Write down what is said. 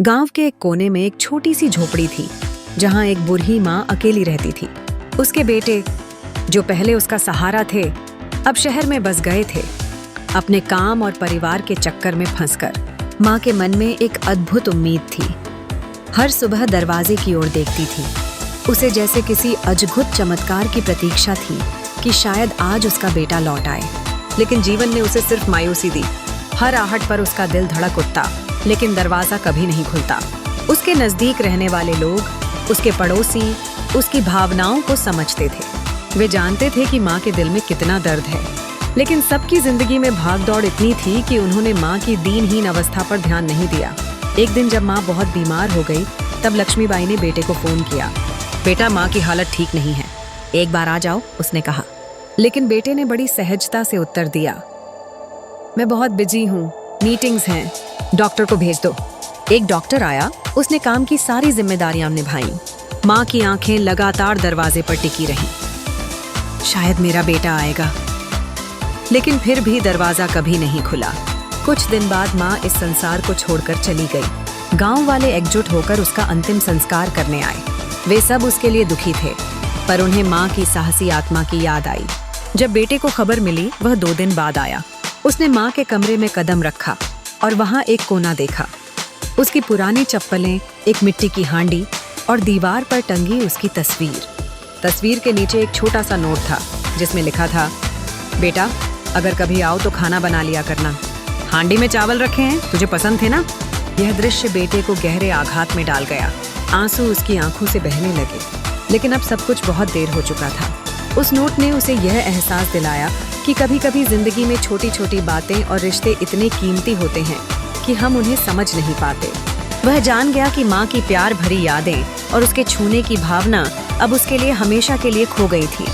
गांव के एक कोने में एक छोटी सी झोपड़ी थी, जहां एक बूढ़ी माँ अकेली रहती थी। उसके बेटे, जो पहले उसका सहारा थे, अब शहर में बस गए थे, अपने काम और परिवार के चक्कर में फंसकर। माँ के मन में एक अद्भुत उम्मीद थी। हर सुबह दरवाजे की ओर देखती थी। उसे जैसे किसी अद्भुत चमत्कार की प्रतीक्षा थी कि शायद आज उसका बेटा लौट आए। लेकिन जीवन ने उसे सिर्फ मायूसी दी। हर आहट पर उसका दिल धड़क उठता, लेकिन दरवाजा कभी नहीं खुलता। उसके नजदीक रहने वाले लोग, उसके पड़ोसी, उसकी भावनाओं को समझते थे। वे जानते थे कि माँ के दिल में कितना दर्द है, लेकिन सबकी जिंदगी में भागदौड़ इतनी थी कि उन्होंने माँ की दीनहीन अवस्था पर ध्यान नहीं दिया। एक दिन जब माँ बहुत बीमार हो गई, तब लक्ष्मीबाई ने बेटे को फोन किया। बेटा, माँ की हालत ठीक नहीं है, एक बार आ जाओ, उसने कहा। लेकिन बेटे ने बड़ी सहजता से उत्तर दिया, मैं बहुत बिजी हूँ, मीटिंग्स हैं, डॉक्टर को भेज दो। एक डॉक्टर आया, उसने काम की सारी जिम्मेदारियां निभाई। माँ की आंखें लगातार दरवाजे पर टिकी रहीं। शायद मेरा बेटा आएगा, लेकिन फिर भी दरवाजा कभी नहीं खुला। कुछ दिन बाद माँ इस संसार को छोड़कर चली गई। गांव वाले एकजुट होकर उसका अंतिम संस्कार करने आए। वे सब उसके लिए दुखी थे, पर उन्हें माँ की साहसी आत्मा की याद आई। जब बेटे को खबर मिली, वह 2 दिन बाद आया। उसने माँ के कमरे में कदम रखा और वहाँ एक कोना देखा। उसकी पुरानी चप्पलें, एक मिट्टी की हांडी और दीवार पर टंगी उसकी तस्वीर। तस्वीर के नीचे एक छोटा सा नोट था, जिसमें लिखा था, बेटा, अगर कभी आओ तो खाना बना लिया करना, हांडी में चावल रखे हैं, तुझे पसंद थे ना। यह दृश्य बेटे को गहरे आघात में डाल गया। आंसू उसकी आंखों से बहने लगे, लेकिन अब सब कुछ बहुत देर हो चुका था। उस नोट ने उसे यह एहसास दिलाया कि कभी कभी जिंदगी में छोटी छोटी बातें और रिश्ते इतने कीमती होते हैं कि हम उन्हें समझ नहीं पाते। वह जान गया कि माँ की प्यार भरी यादें और उसके छूने की भावना अब उसके लिए हमेशा के लिए खो गई थी।